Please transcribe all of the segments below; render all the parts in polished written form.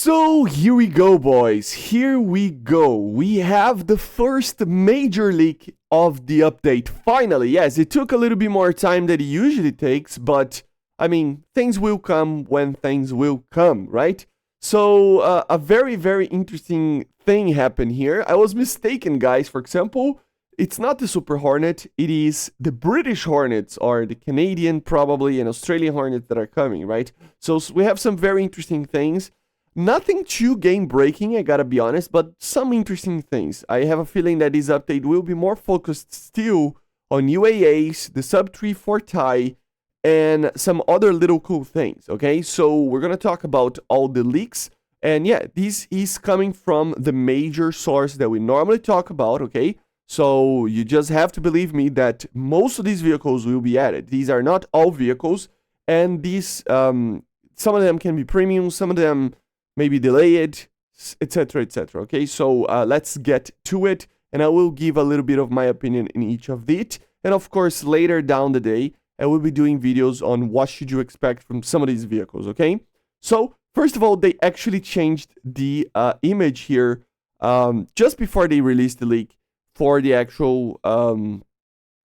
So here we go, boys. Here we go. We have the first major leak of the update. Finally, yes, it took a little bit more time than it usually takes, but I mean, things will come when things will come, right? So a very, very interesting thing happened here. I was mistaken, guys. For example, it's not the Super Hornet, it is the British Hornets or the Canadian probably and Australian Hornets that are coming, right? So we have some very interesting things. Nothing too game-breaking, I gotta be honest, but some interesting things. I have a feeling that this update will be more focused still on UAAs, the Sub-3 Forti, and some other little cool things, okay? So we're gonna talk about all the leaks, and yeah, this is coming from the major source that we normally talk about, okay? So you just have to believe me that most of these vehicles will be added. These are not all vehicles, and these, some of them can be premium, some of them maybe delay it, etc, etc. Okay, so let's get to it, and I will give a little bit of my opinion in each of it. And of course, later down the day, I will be doing videos on what should you expect from some of these vehicles, okay? So, first of all, they actually changed the image here just before they released the leak for the actual,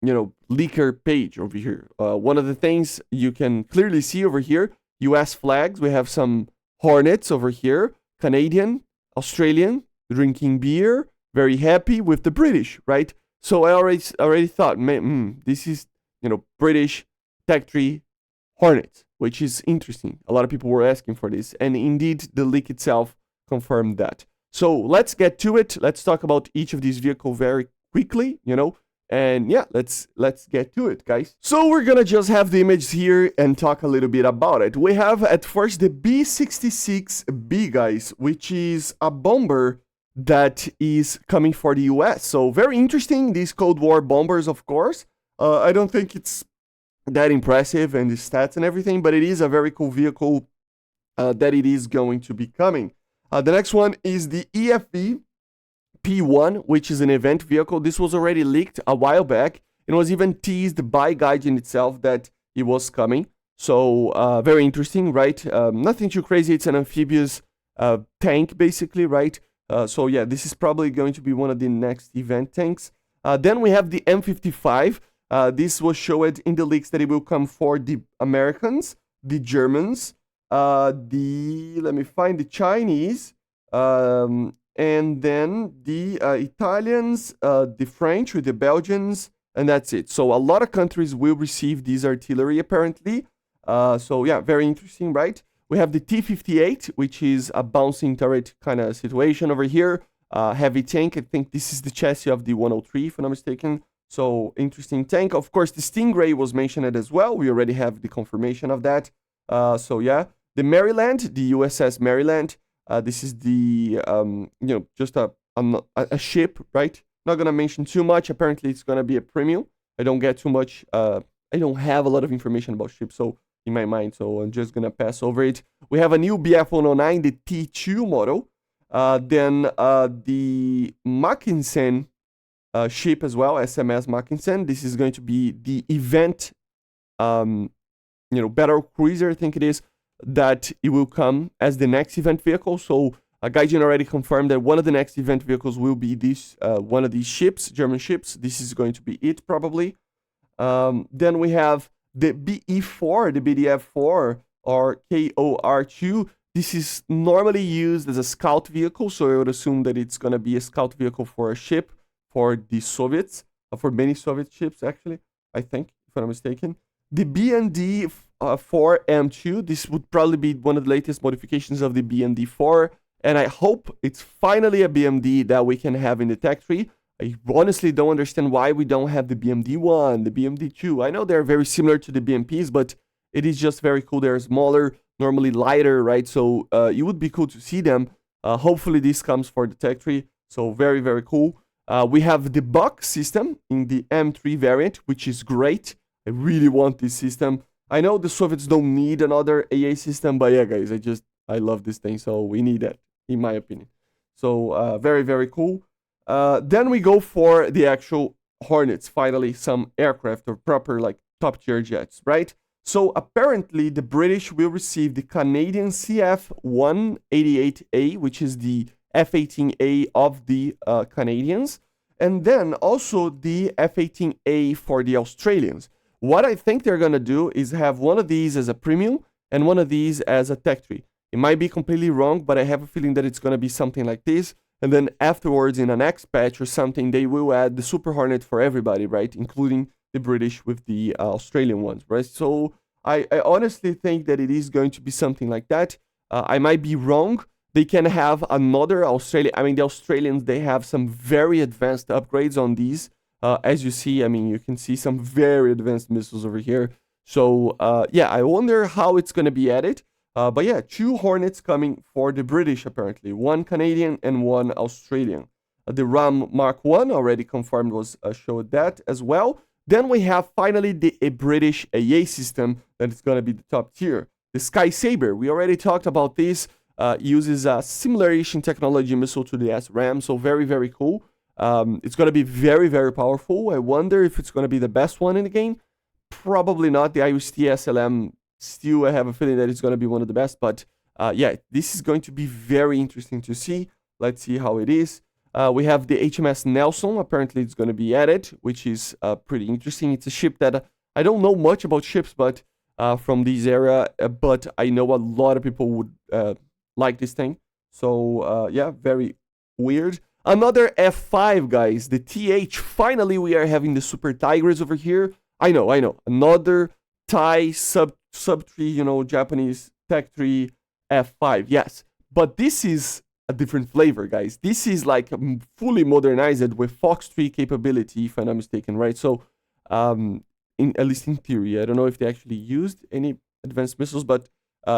leaker page over here. One of the things you can clearly see over here, US flags, we have some Hornets over here, Canadian, Australian, drinking beer, very happy with the British, right? So I already thought, man, this is, British Tech 3 Hornets, which is interesting. A lot of people were asking for this, and indeed the leak itself confirmed that. So let's get to it. Let's talk about each of these vehicles very quickly, and yeah, let's get to it, guys. So we're gonna just have the image here and talk a little bit about it. We have at first the B-66B, guys, which is a bomber that is coming for the US. So very interesting, these Cold War bombers, of course. I don't think it's that impressive and the stats and everything, but it is a very cool vehicle that it is going to be coming. The next one is the P1, which is an event vehicle. This was already leaked a while back. It was even teased by Gaijin itself that it was coming. So very interesting, right? Nothing too crazy. It's an amphibious tank, basically, right? So yeah, this is probably going to be one of the next event tanks. Then we have the M55. This was showed in the leaks that it will come for the Americans, the Germans, let me find the Chinese, and then the Italians, the French with the Belgians, and that's it. So a lot of countries will receive these artillery apparently. So yeah, very interesting, right? We have the T-58, which is a bouncing turret kind of situation over here. Heavy tank. I think this is the chassis of the 103, if I'm not mistaken. So interesting tank. Of course, the Stingray was mentioned as well. We already have the confirmation of that. So yeah, the Maryland, the USS Maryland. This is the, just a ship, right? Not going to mention too much. Apparently, it's going to be a premium. I don't get too much. I don't have a lot of information about ships in my mind, so I'm just going to pass over it. We have a new BF-109, the T2 model. Then the Mackinson ship as well, SMS Mackinson. This is going to be the event, battle cruiser, I think it is, that it will come as the next event vehicle. So Gaijin already confirmed that one of the next event vehicles will be this one of these ships, German ships. This is going to be it probably. Then we have the BE4, the BDF4 or KOR2. This is normally used as a scout vehicle, so I would assume that it's going to be a scout vehicle for a ship for the Soviets, for many Soviet ships actually, I think, if I'm not mistaken. The BND-4M2, this would probably be one of the latest modifications of the BND-4, and I hope it's finally a BMD that we can have in the Tech 3. I honestly don't understand why we don't have the BMD-1, the BMD-2. I know they're very similar to the BMPs, but it is just very cool. They're smaller, normally lighter, right? So it would be cool to see them. Hopefully this comes for the Tech 3, so very, very cool. We have the BUK system in the M3 variant, which is great. I really want this system. I know the Soviets don't need another AA system, but yeah, guys, I love this thing, so we need that, in my opinion. So very, very cool. Then we go for the actual Hornets, finally, some aircraft or proper, like, top-tier jets, right? So apparently the British will receive the Canadian CF-188A, which is the F-18A of the Canadians, and then also the F-18A for the Australians. What I think they're going to do is have one of these as a premium and one of these as a Tech 3. It might be completely wrong, but I have a feeling that it's going to be something like this. And then afterwards, in an next patch or something, they will add the Super Hornet for everybody, right? Including the British with the Australian ones, right? So I honestly think that it is going to be something like that. I might be wrong. They can have another Australian. I mean, the Australians, they have some very advanced upgrades on these. As you see, I mean, you can see some very advanced missiles over here. So, yeah, I wonder how it's going to be added. But yeah, 2 Hornets coming for the British, apparently. 1 Canadian and 1 Australian. The Ram Mark 1 already confirmed was showed that as well. Then we have finally the British AA system that is going to be the top tier. The Sky Sabre, we already talked about this. Uses a simulation technology missile to the SRAM, so very, very cool. It's going to be very, very powerful. I wonder if it's going to be the best one in the game. Probably not. The IUST SLM, still I have a feeling that it's going to be one of the best. But yeah, this is going to be very interesting to see. Let's see how it is. We have the HMS Nelson. Apparently it's going to be added, which is pretty interesting. It's a ship that I don't know much about ships, but from this era, but I know a lot of people would like this thing. So yeah, very weird. Another F5, guys, the TH. Finally, we are having the Super Tigers over here. I know. Another Thai sub 3, you know, Japanese Tech 3 F5. Yes, but this is a different flavor, guys. This is like fully modernized with Fox 3 capability, if I'm not mistaken, right? So, at least in theory, I don't know if they actually used any advanced missiles, but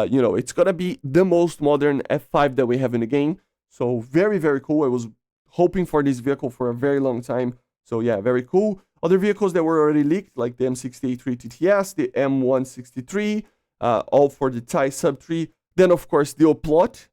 you know, it's gonna be the most modern F5 that we have in the game. So very, very cool. I was hoping for this vehicle for a very long time. So yeah, very cool. Other vehicles that were already leaked, like the M683 TTS, the M163, all for the Thai sub 3. Then of course the Oplot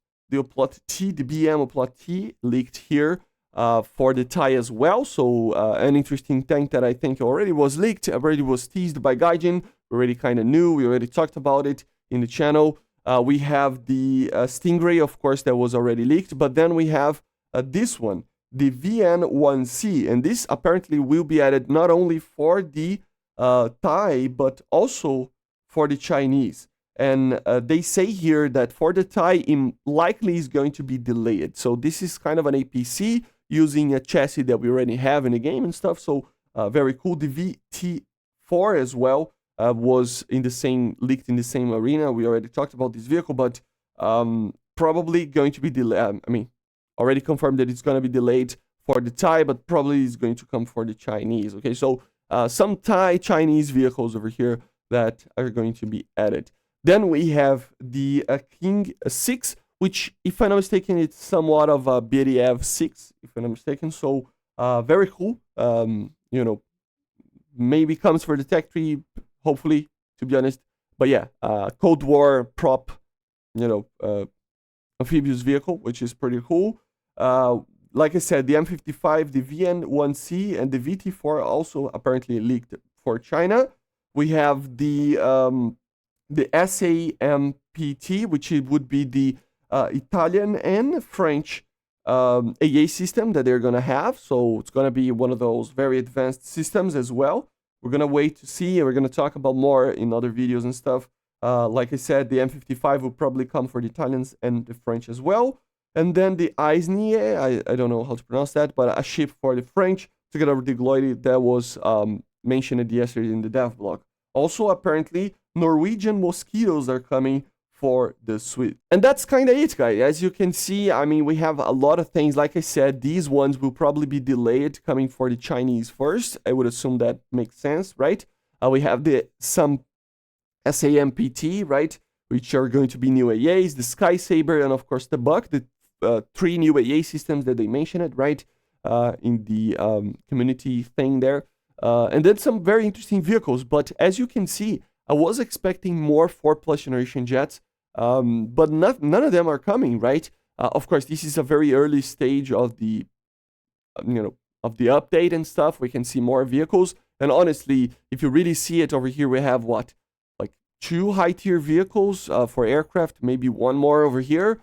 T, the BM Oplot T leaked here for the Thai as well. So an interesting tank that I think already was leaked, already was teased by Gaijin. We already kind of knew, we already talked about it in the channel. We have the Stingray, of course, that was already leaked, but then we have this one, the VN1C, and this apparently will be added not only for the Thai, but also for the Chinese. And they say here that for the Thai, it likely is going to be delayed. So this is kind of an APC using a chassis that we already have in the game and stuff. So very cool. The VT4 as well was in the same, leaked in the same arena. We already talked about this vehicle, but probably going to be delayed. I mean, already confirmed that it's going to be delayed for the Thai, but probably is going to come for the Chinese. Okay, so some Thai Chinese vehicles over here that are going to be added. Then we have the King 6, which, if I'm not mistaken, it's somewhat of a BDF 6, if I'm not mistaken. So very cool. You know, maybe comes for the Tech 3, hopefully, to be honest. But yeah, Cold War prop, you know, amphibious vehicle, which is pretty cool. Like I said, the M55, the VN1C, and the VT4 also apparently leaked for China. We have the SAMPT, which would be the Italian and French AA system that they're going to have. So it's going to be one of those very advanced systems as well. We're going to wait to see, and we're going to talk about more in other videos and stuff. Like I said, the M55 will probably come for the Italians and the French as well. And then the Eisnie, I don't know how to pronounce that, but a ship for the French, together with the Glory that was mentioned yesterday in the dev blog. Also, apparently, Norwegian Mosquitoes are coming for the Swedes. And that's kind of it, guys. As you can see, I mean, we have a lot of things. Like I said, these ones will probably be delayed, coming for the Chinese first. I would assume that makes sense, right? We have some SAMPT, right? Which are going to be new AAs, the Sky Sabre, and of course the BUK, the 3 new AA systems that they mentioned, right? In the community thing there. And then some very interesting vehicles. But as you can see, I was expecting more 4+ generation jets, but none of them are coming, right? Of course, this is a very early stage of the, of the update and stuff. We can see more vehicles. And honestly, if you really see it over here, we have what? Like 2 high-tier vehicles for aircraft, maybe one more over here,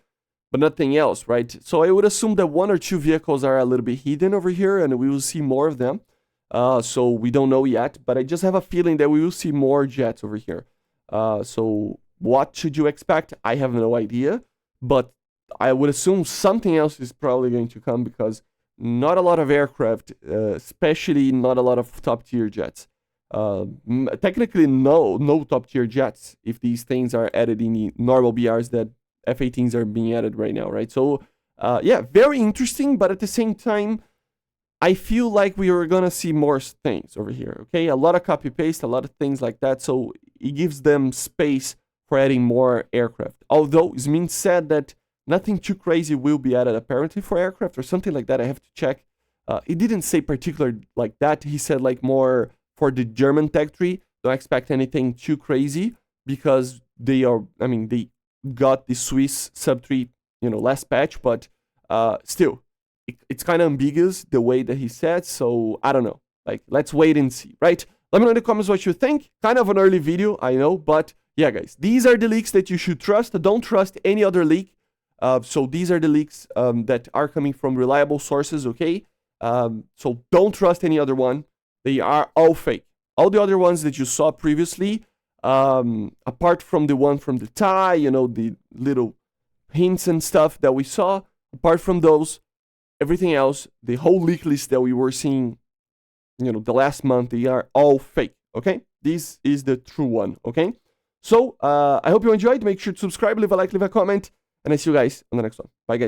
but nothing else, right? So I would assume that 1 or 2 vehicles are a little bit hidden over here, and we will see more of them. So we don't know yet, but I just have a feeling that we will see more jets over here. So what should you expect? I have no idea, but I would assume something else is probably going to come because not a lot of aircraft, especially not a lot of top-tier jets. Technically, no top-tier jets if these things are added in the normal BRs that F-18s are being added right now, right? So, yeah, very interesting, but at the same time, I feel like we are gonna see more things over here, okay? A lot of copy-paste, a lot of things like that, so it gives them space for adding more aircraft. Although, Zmin said that nothing too crazy will be added apparently for aircraft or something like that. I have to check. He didn't say particular like that. He said like more for the German tech tree. Don't expect anything too crazy because they are, I mean, they got the Swiss sub-tree, last patch, but still, it's kind of ambiguous the way that he said. So I don't know. Like, let's wait and see, right? Let me know in the comments what you think. Kind of an early video, I know, but yeah, guys, these are the leaks that you should trust. Don't trust any other leak. So these are the leaks that are coming from reliable sources, okay? So don't trust any other one. They are all fake. All the other ones that you saw previously, apart from the one from the tie, the little hints and stuff that we saw, apart from those, everything else, the whole leak list that we were seeing, the last month, they are all fake, okay? This is the true one, okay? So, I hope you enjoyed. Make sure to subscribe, leave a like, leave a comment, and I see you guys on the next one. Bye, guys.